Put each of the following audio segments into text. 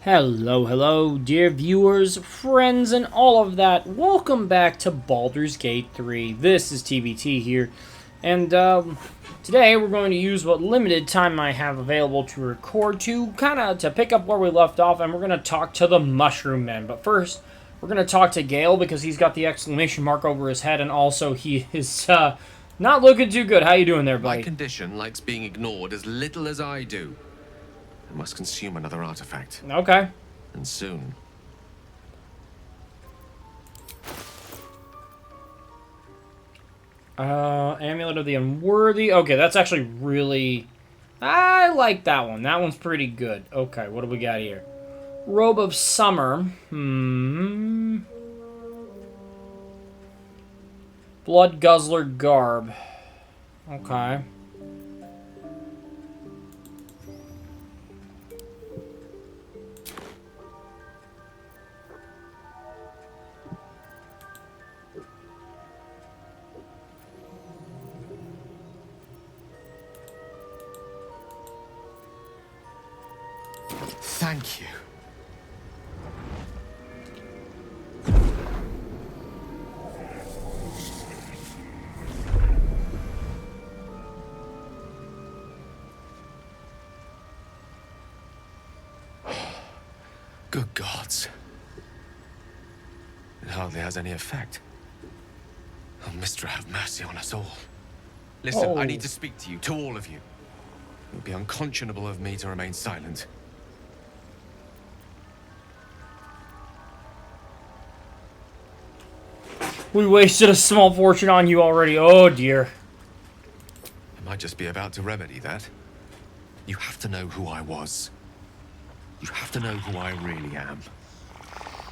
Hello, hello, dear viewers, friends, and all of that. Welcome back to Baldur's Gate 3. This is TBT here, and today we're going to use what limited time I have available to record to pick up where we left off, and we're going to talk to the Mushroom Men. But first, we're going to talk to Gale because he's got the exclamation mark over his head, and also he is not looking too good. How you doing there, buddy? My condition likes being ignored as little as I do. I must consume another artifact. Okay. And soon. Amulet of the Unworthy. Okay, that's actually really... I like that one. That one's pretty good. Okay, what do we got here? Robe of Summer. Blood Guzzler Garb. Okay. Thank you. Good gods. It hardly has any effect. Oh, Mistra, have mercy on us all. Listen, I need to speak to you, to all of you. It would be unconscionable of me to remain silent. We wasted a small fortune on you already. Oh, dear. I might just be about to remedy that. You have to know who I was. You have to know who I really am.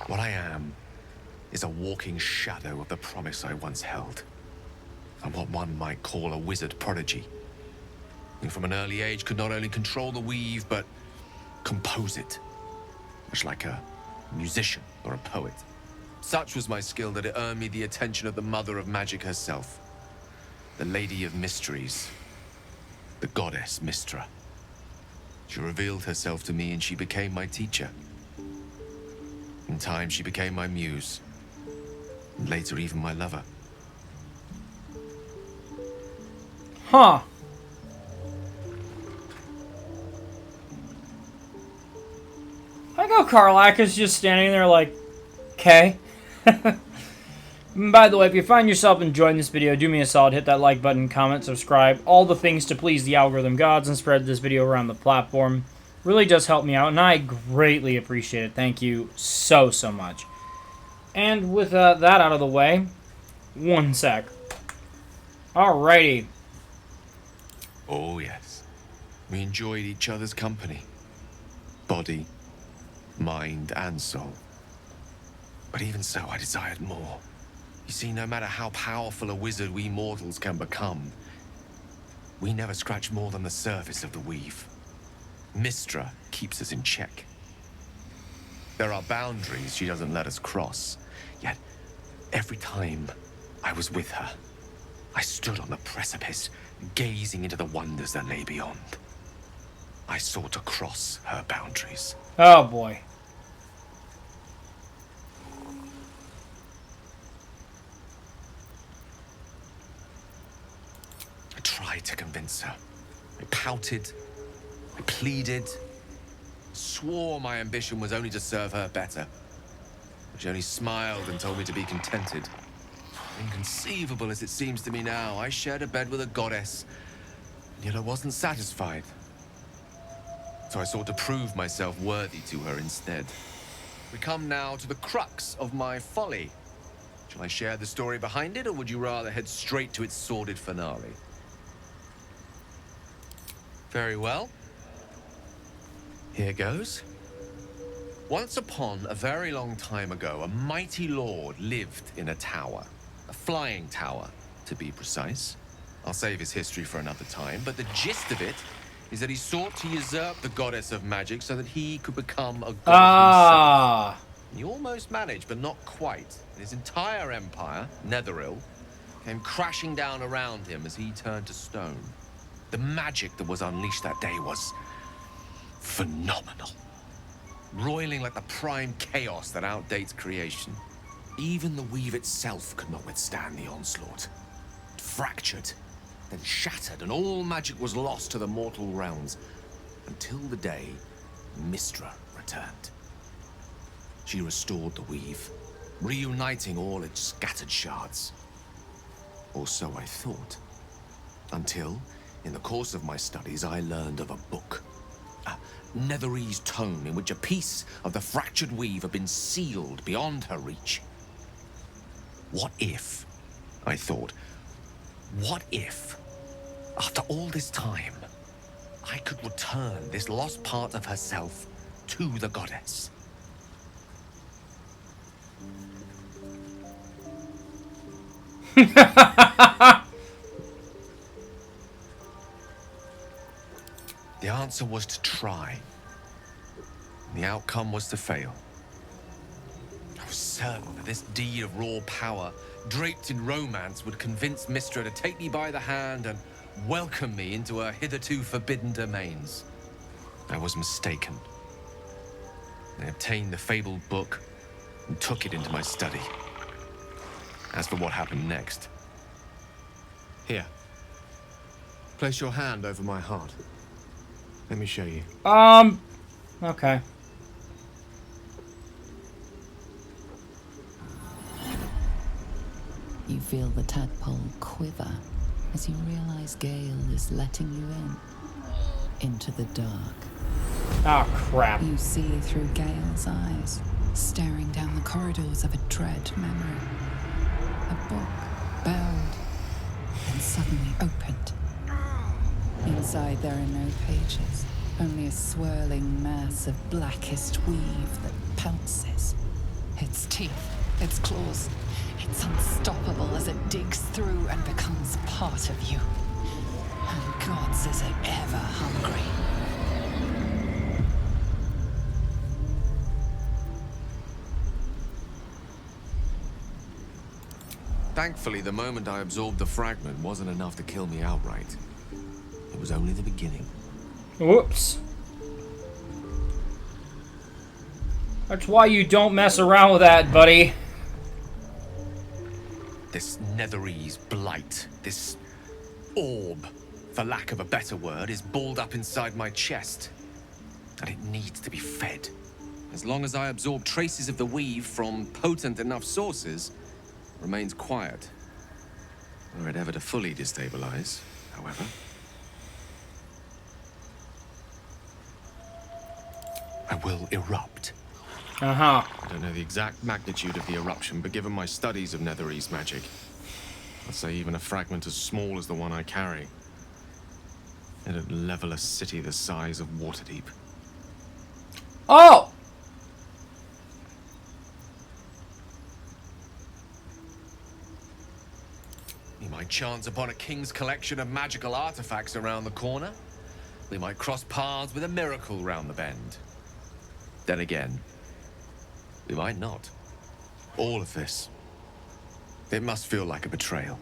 What I am is a walking shadow of the promise I once held. I'm what one might call a wizard prodigy. Who from an early age could not only control the weave, but compose it. Much like a musician or a poet. Such was my skill that it earned me the attention of the mother of magic herself. The Lady of Mysteries. The goddess Mistra. She revealed herself to me and she became my teacher. In time, she became my muse. And later, even my lover. Huh. I go Karlak is just standing there like, okay. By the way, if you find yourself enjoying this video, do me a solid, hit that like button, comment, subscribe, all the things to please the algorithm gods and spread this video around the platform. Really does help me out, and I greatly appreciate it. Thank you so much. And with that out of the way, one sec. Alrighty. Oh, yes. We enjoyed each other's company. Body, mind, and soul. But even so, I desired more. You see, no matter how powerful a wizard we mortals can become, we never scratch more than the surface of the weave. Mistra keeps us in check. There are boundaries she doesn't let us cross. Yet, every time I was with her, I stood on the precipice, gazing into the wonders that lay beyond. I sought to cross her boundaries. Oh, boy. I tried to convince her. I pouted. I pleaded. Swore my ambition was only to serve her better. But she only smiled and told me to be contented. Inconceivable as it seems to me now, I shared a bed with a goddess, and yet I wasn't satisfied. So I sought to prove myself worthy to her instead. We come now to the crux of my folly. Shall I share the story behind it, or would you rather head straight to its sordid finale? Very well. Here goes. Once upon a very long time ago, a mighty lord lived in a tower. A flying tower, to be precise. I'll save his history for another time, but the gist of it is that he sought to usurp the goddess of magic so that he could become a god himself. He almost managed, but not quite. His entire empire, Netheril, came crashing down around him as he turned to stone. The magic that was unleashed that day was phenomenal. roiling like the prime chaos that outdates creation. Even the weave itself could not withstand the onslaught. It fractured, then shattered, and all magic was lost to the mortal realms, until the day Mystra returned. She restored the weave, reuniting all its scattered shards. Or so I thought. Until, in the course of my studies, I learned of a book. A Netherese tome in which a piece of the fractured weave had been sealed beyond her reach. What if, I thought, what if, after all this time, I could return this lost part of herself to the goddess? The answer was to try. The outcome was to fail. I was certain that this deed of raw power, draped in romance, would convince Mystra to take me by the hand and welcome me into her hitherto forbidden domains. I was mistaken. I obtained the fabled book and took it into my study. As for what happened next... Here. Place your hand over my heart. Let me show you. Okay. You feel the tadpole quiver as you realize Gale is letting you into the dark. Oh, crap. You see through Gale's eyes, staring down the corridors of a dread memory. A book, bound, and suddenly opened. Inside there are no pages, only a swirling mass of blackest weave that pounces. Its teeth, its claws, it's unstoppable as it digs through and becomes part of you. And gods, is it ever hungry. Thankfully, the moment I absorbed the fragment wasn't enough to kill me outright. It was only the beginning. Whoops. That's why you don't mess around with that, buddy. This Netherese blight, this orb, for lack of a better word, is balled up inside my chest. And it needs to be fed. As long as I absorb traces of the weave from potent enough sources, it remains quiet. Were it ever to fully destabilize, however. I will erupt. Uh-huh. I don't know the exact magnitude of the eruption, but given my studies of Netherese magic, I'd say even a fragment as small as the one I carry, it'd level a city the size of Waterdeep. Oh! We might chance upon a king's collection of magical artifacts around the corner. We might cross paths with a miracle round the bend. Then again, we might not. All of this. It must feel like a betrayal.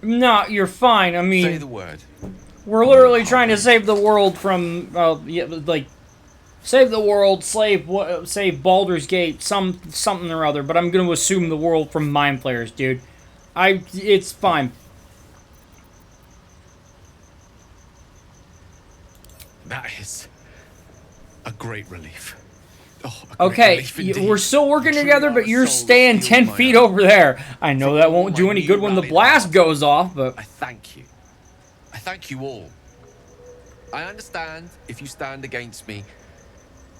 No, you're fine. I mean, Say the word. we're literally trying to save the world from, yeah, like, save the world, save Baldur's Gate, something or other. But I'm gonna assume the world from Mind Flayers, dude. It's fine. That is a great relief. Oh, Okay, we're still working together, but you're staying 10 feet over there. I know that won't do any good when the blast goes off, but... I thank you. I thank you all. I understand if you stand against me.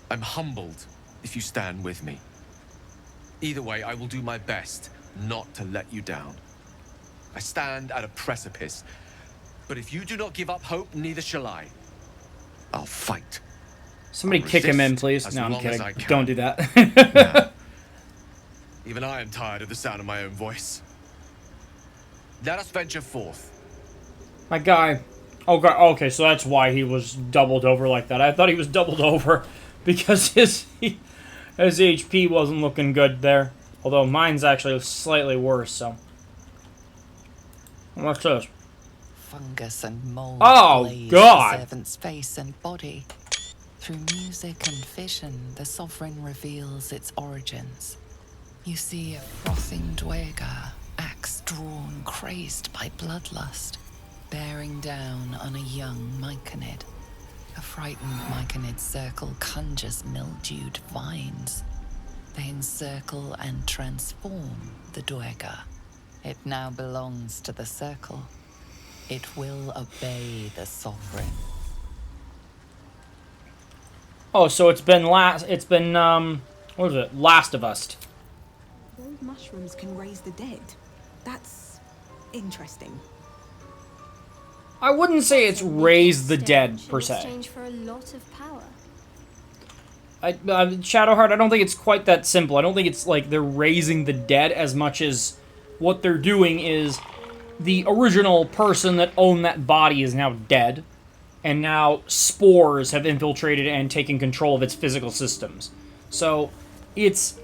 I'm humbled if you stand with me. Either way, I will do my best not to let you down. I stand at a precipice, but if you do not give up hope, neither shall I. I'll fight. Somebody kick him in, please. No, I'm kidding. Don't do that. Nah. Even I am tired of the sound of my own voice. Let us venture forth. My guy. Oh, God. Okay, so that's why he was doubled over like that. I thought he was doubled over because his HP wasn't looking good there. Although mine's actually slightly worse, so. What's this? Fungus and mold Oh, glaze God. the servant's face and body. Through music and vision, the sovereign reveals its origins. You see a frothing duergar, axe drawn, crazed by bloodlust, bearing down on a young myconid. A frightened myconid circle conjures mildewed vines. They encircle and transform the duergar. It now belongs to the circle. It will obey the sovereign. Oh, so it's been what is it? Last of Us. Those mushrooms can raise the dead. That's interesting. I wouldn't say it's raised the dead per se. In exchange for a lot of power. Shadowheart, I don't think it's quite that simple. I don't think it's like they're raising the dead as much as what they're doing is the original person that owned that body is now dead, and now spores have infiltrated and taken control of its physical systems. So it's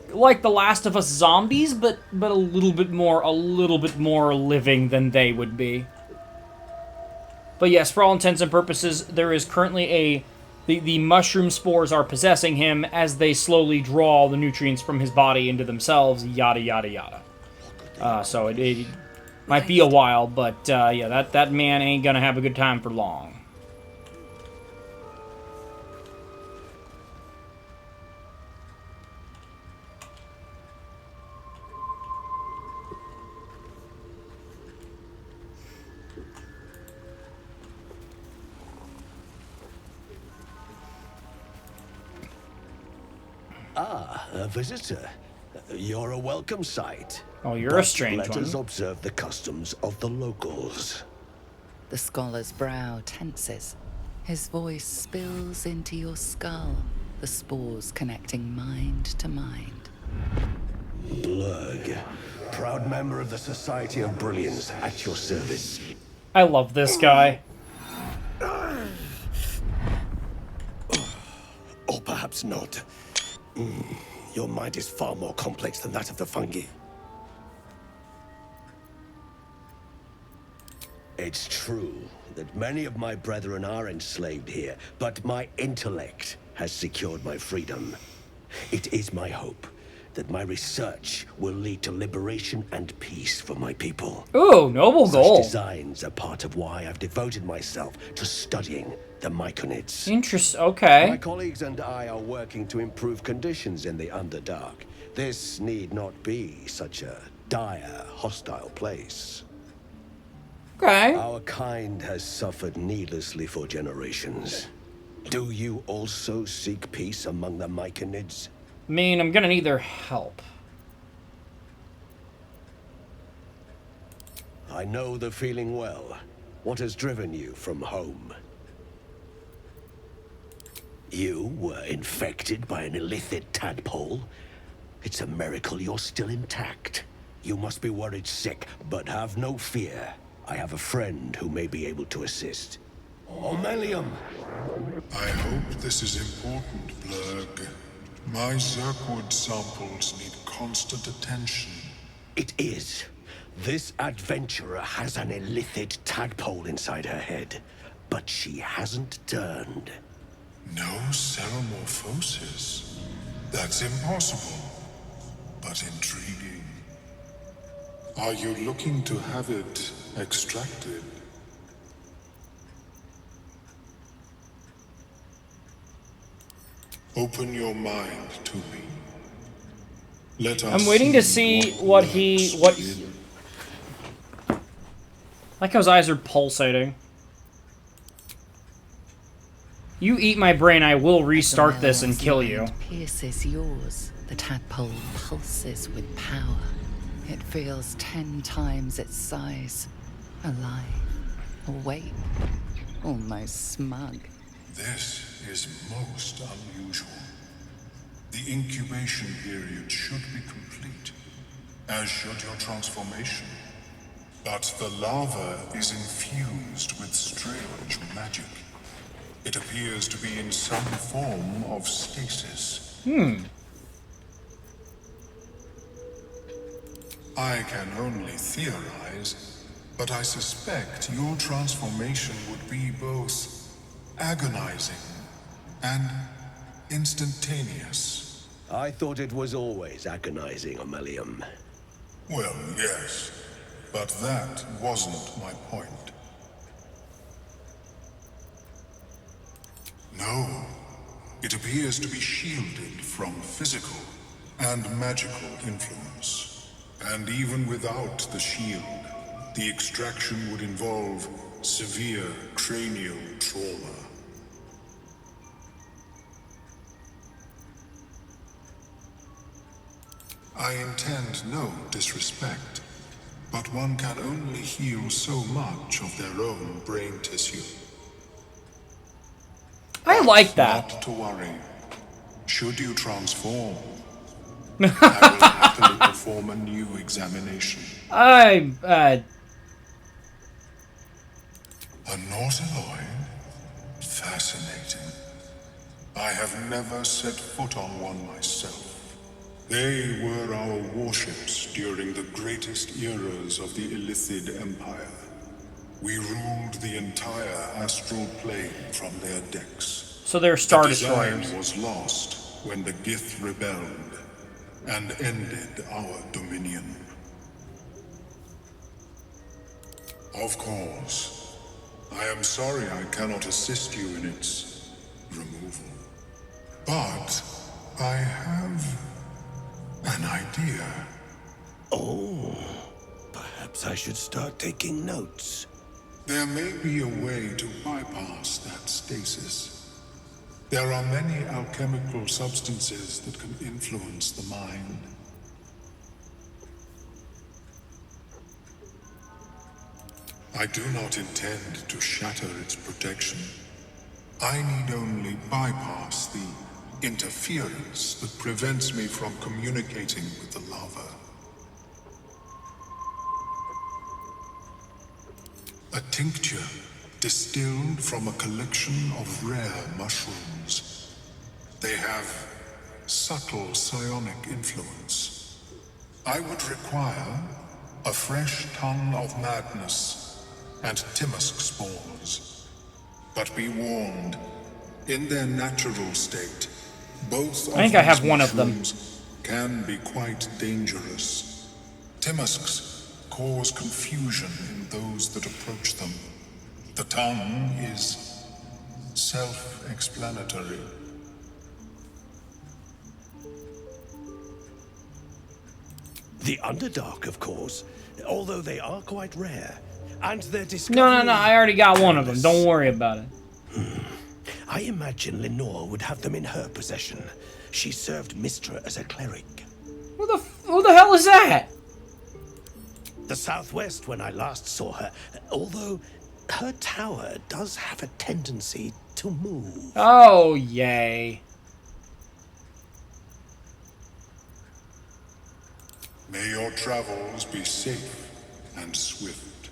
like The Last of Us zombies, but a little bit more living than they would be. But yes, for all intents and purposes, there is currently the mushroom spores are possessing him as they slowly draw the nutrients from his body into themselves, yada, yada, yada. So it might be a while, but yeah, that man ain't gonna have a good time for long. A visitor. You're a welcome sight. Oh, you're a strange let one. us observe the customs of the locals. The scholar's brow tenses. His voice spills into your skull, the spores connecting mind to mind. Blurg, proud member of the Society of Brilliance, at your service. I love this guy. Or perhaps not. Your mind is far more complex than that of the fungi. It's true that many of my brethren are enslaved here, but my intellect has secured my freedom. It is my hope that my research will lead to liberation and peace for my people. Ooh, noble goal. Such designs are part of why I've devoted myself to studying the MYCONIDS. Okay. My colleagues and I are working to improve conditions in the Underdark. This need not be such a dire, hostile place. Okay. Our kind has suffered needlessly for generations. Do you also seek peace among the MYCONIDS? I mean, I'm gonna need their help. I know the feeling well. What has driven you from home? You were infected by an illithid tadpole? It's a miracle you're still intact. You must be worried sick, but have no fear. I have a friend who may be able to assist. Omelium! I hope this is important, Blurg. My Zirkwood samples need constant attention. It is. This adventurer has an illithid tadpole inside her head, but she hasn't turned. No ceremorphosis. That's impossible, but intriguing. Are you looking to have it extracted? Open your mind to me. Let us I'm waiting to see see what he like how his eyes are pulsating. You eat my brain, I will restart this and kill you. Pierces yours. The tadpole pulses with power. It feels 10 times its size. Alive, awake, almost smug. This is most unusual. The incubation period should be complete, as should your transformation. But the larva is infused with strange magic. It appears to be in some form of stasis. I can only theorize, but I suspect your transformation would be both agonizing and instantaneous. I thought it was always agonizing, Ammonium. Well, yes, but that wasn't my point. No, it appears to be shielded from physical and magical influence. And even without the shield, the extraction would involve severe cranial trauma. I intend no disrespect, but one can only heal so much of their own brain tissue. I like that. Not to worry. Should you transform, I will happily perform a new examination. I, A nautiloid? Fascinating. I have never set foot on one myself. They were our warships during the greatest eras of the Illithid Empire. We ruled the entire astral plane from their decks. so they're Star The design Destroyers. was lost when the Gith rebelled and ended our dominion. Of course, I am sorry I cannot assist you in its removal. But I have an idea. Oh, perhaps I should start taking notes. There may be a way to bypass that stasis. There are many alchemical substances that can influence the mind. I do not intend to shatter its protection. I need only bypass the interference that prevents me from communicating with the lava. A tincture distilled from a collection of rare mushrooms. They have subtle psionic influence. I would require a fresh ton of madness and Timusk spores. But be warned, in their natural state, both I think I have one of them. mushrooms can be quite dangerous. Timusks cause confusion in those that approach them. The tongue is self-explanatory. The Underdark, of course, although they are quite rare. And their discovery... No, I already got one of them. Don't worry about it. I imagine Lenore would have them in her possession. She served Mistra as a cleric. Who the hell is that? The Southwest when I last saw her, although her tower does have a tendency to move. Oh, yay. May your travels be safe and swift.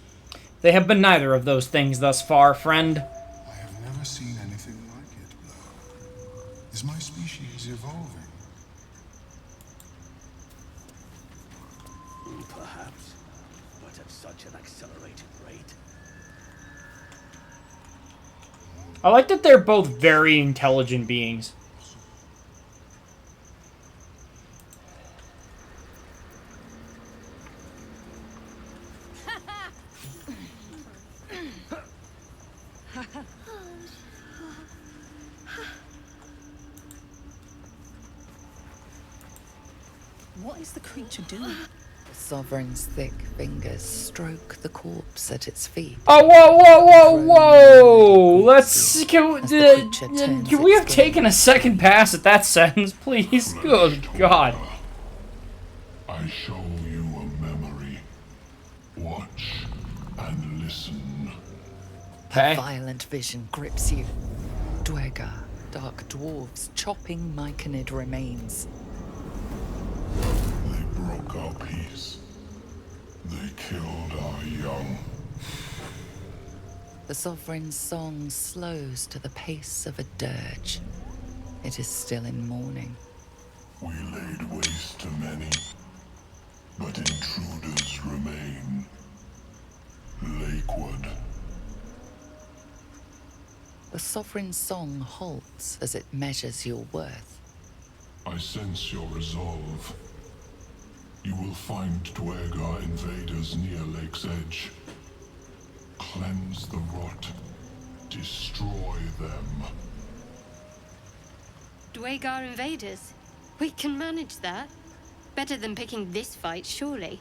They have been neither of those things thus far, friend. I have never seen anything like it, Blur. Is my species evolving? Perhaps, but at such an accelerated rate. I like that they're both very intelligent beings. What is the creature doing? The Sovereign's thick fingers stroke the corpse at its feet. Oh, whoa! Let's... Can we have taken a second pass at that sentence, please? Good God. I show you a memory. Watch and listen. Okay. A violent vision grips you. Dwegar, dark dwarves chopping myconid remains. They broke our peace. They killed our young. The Sovereign's song slows to the pace of a dirge. It is still in mourning. We laid waste to many, but intruders remain. Lakewood. The The sovereign's song halts as it measures your worth. I sense your resolve. You will find Dwergar invaders near Lake's Edge. Cleanse the rot. Destroy them. Dwergar invaders? We can manage that. Better than picking this fight, surely.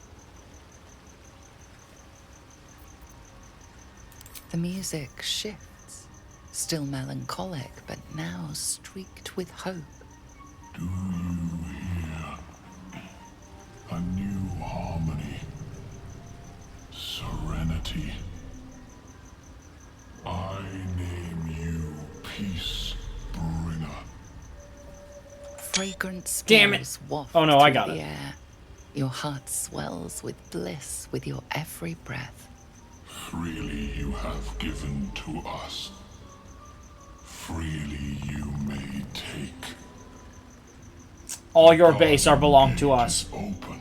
The music shifts, still melancholic, but now streaked with hope. Do you hear? A new harmony. Serenity. I name you Peace Bringer. Fragrant Damn it. spores waft Oh no, I through got the it. air. Your heart swells with bliss with your every breath. Freely you have given to us. Freely you may take. All your base are belong to Gate us. is open.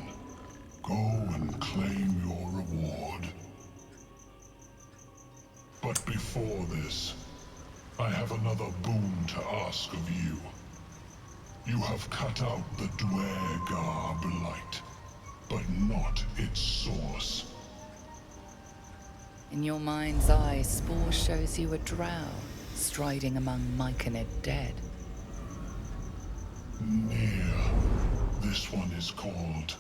Go and claim your reward. But before this, I have another boon to ask of you. You have cut out the Dwergar blight, but not its source. In your mind's eye, Spore shows you a drow striding among MYCONID dead. Near. This one is called.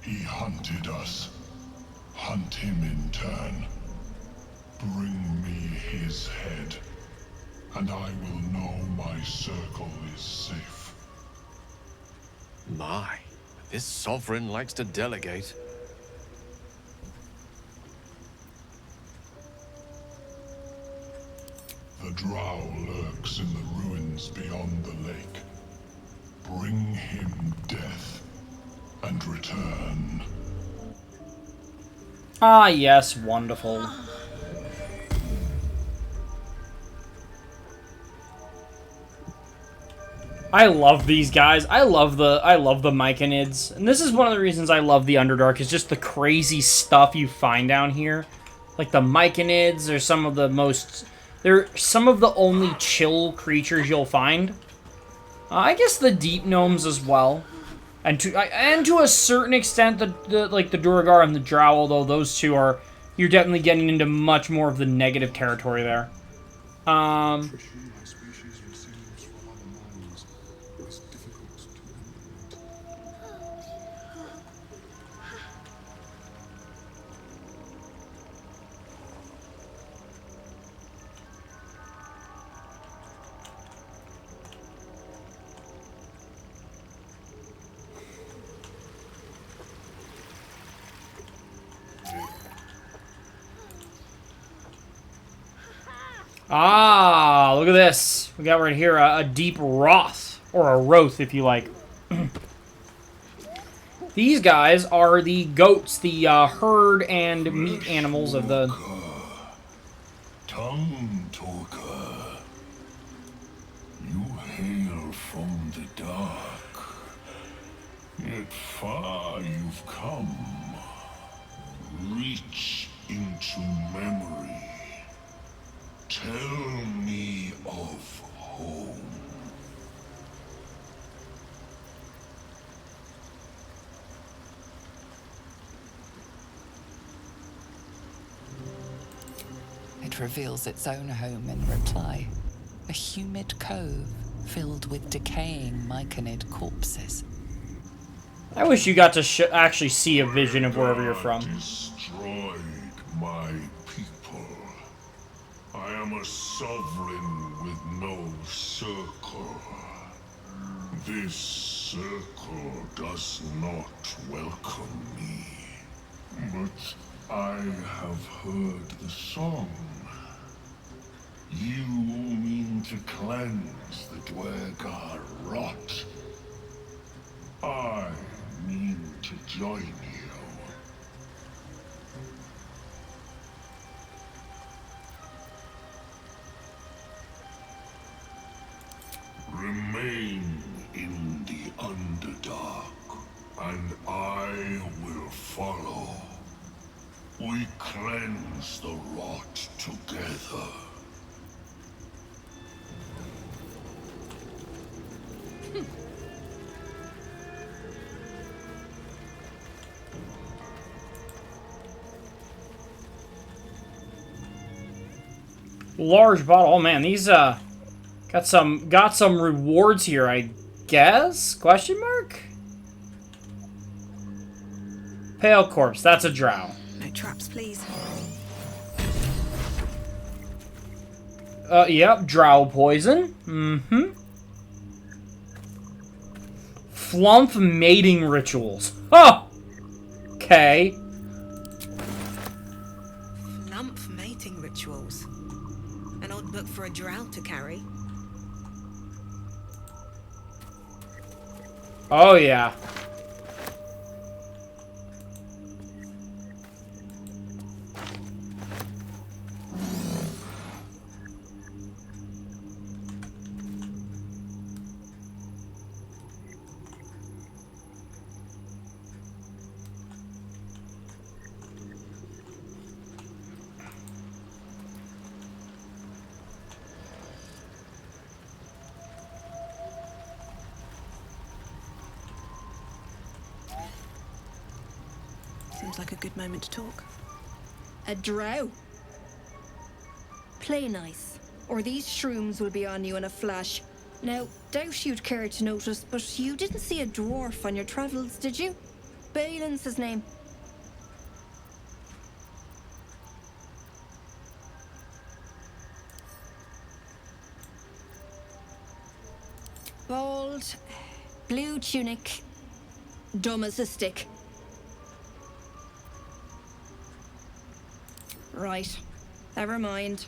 He hunted us. Hunt him in turn. Bring me his head, and I will know my circle is safe. My, this sovereign likes to delegate. The drow lurks in the ruins beyond the lake. Bring him death, and return. Ah, yes, wonderful. I love these guys. I love the MYCONIDS. And this is one of the reasons I love the Underdark, is just the crazy stuff you find down here. Like the MYCONIDS are some of the most... They're some of the only chill creatures you'll find. I guess the deep gnomes as well. And to a certain extent, the Duergar and the Drow, although those two are... You're definitely getting into much more of the negative territory there. Ah, look at this. We got right here a deep Roth, or a Roth if you like. These guys are the goats, the herd and meat animals of the... Tongue talker. You hail from the dark. Yet far you've come. Reach into memory. Tell me of home. It reveals its own home in reply. A humid cove filled with decaying MYCONID corpses. I wish you got to actually see a vision of wherever you're from. Destroyed my people. I am a sovereign with no circle. This circle does not welcome me. But I have heard the song. You mean to cleanse the Dwergar rot. I mean to join you. Remain in the Underdark, and I will follow. We cleanse the rot together. Large bottle. Oh man, these got some rewards here, I guess? Question mark? Pale corpse. That's a drow. No traps, please. Yep, drow poison. Mm-hmm. Flump mating rituals. Oh! Okay. Flump mating rituals. An odd book for a drow to carry. Oh, yeah. Seems like a good moment to talk. A drow? Play nice, or these shrooms will be on you in a flash. Now, doubt you'd care to notice, but you didn't see a dwarf on your travels, did you? Balin's his name. Bald, blue tunic, dumb as a stick. Right, never mind.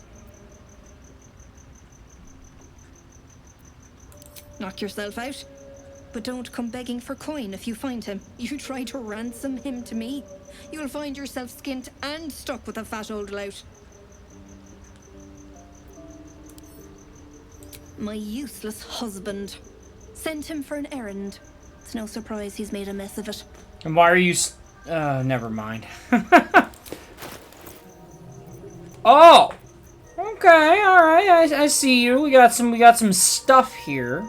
Knock yourself out, but don't come begging for coin if you find him. You try to ransom him to me, you'll find yourself skint and stuck with a fat old lout. My useless husband. Sent him for an errand. It's no surprise he's made a mess of it. And why are you... never mind. Oh! Okay, alright, I see you. We got some stuff here.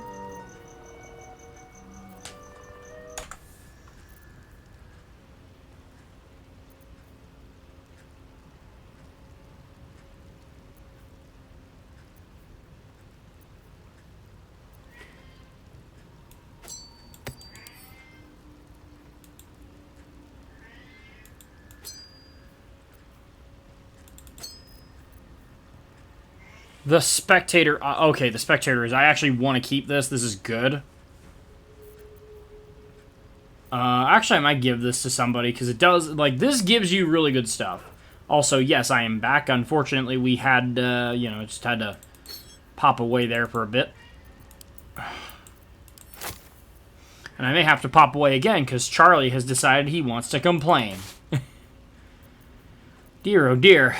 The spectator... okay, the spectator is... I actually want to keep this. This is good. Actually, I might give this to somebody, because it does... Like, this gives you really good stuff. Also, yes, I am back. Unfortunately, we had, you know, just had to pop away there for a bit. And I may have to pop away again, because Charlie has decided he wants to complain. Dear, oh dear.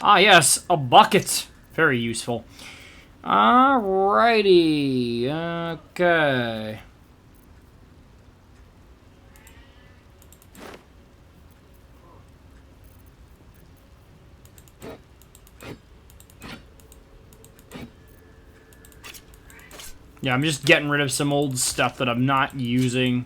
Ah, yes, a bucket. Very useful. Alrighty. Okay. Yeah, I'm just getting rid of some old stuff that I'm not using.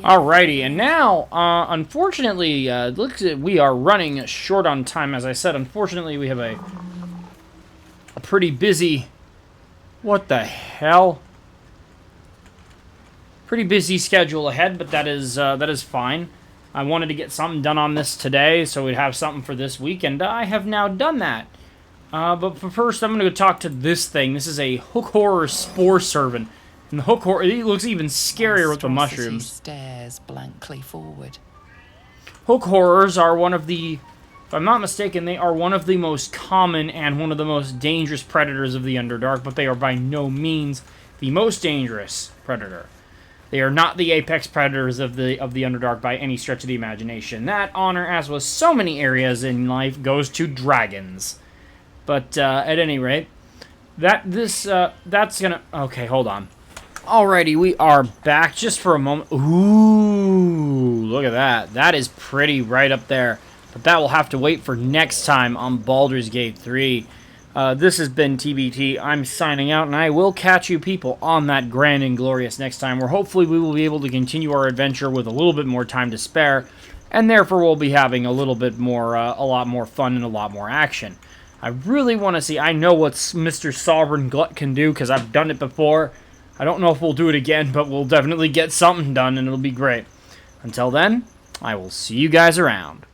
Alrighty, and now, unfortunately, looks like we are running short on time. As I said, unfortunately, we have a pretty busy... What the hell? Pretty busy schedule ahead, but that is fine. I wanted to get something done on this today, so we'd have something for this week, and I have now done that. But first, I'm going to go talk to this thing. This is a hook horror spore servant. And the hook horror, it looks even scarier with the mushrooms. Stares blankly forward. Hook horrors are one of the, if I'm not mistaken, they are one of the most common and one of the most dangerous predators of the Underdark, but they are by no means the most dangerous predator. They are not the apex predators of the Underdark by any stretch of the imagination. That honor, as with so many areas in life, goes to dragons. But at any rate, that's gonna... Okay, hold on. Alrighty, we are back just for a moment. Ooh, look at that. That is pretty right up there. But that will have to wait for next time on Baldur's Gate 3. This has been TBT. I'm signing out, and I will catch you people on that grand and glorious next time, where hopefully we will be able to continue our adventure with a little bit more time to spare, and therefore we'll be having a little bit more, a lot more fun and a lot more action. I really want to see, I know what Mr. Sovereign Glut can do, because I've done it before. I don't know if we'll do it again, but we'll definitely get something done, and it'll be great. Until then, I will see you guys around.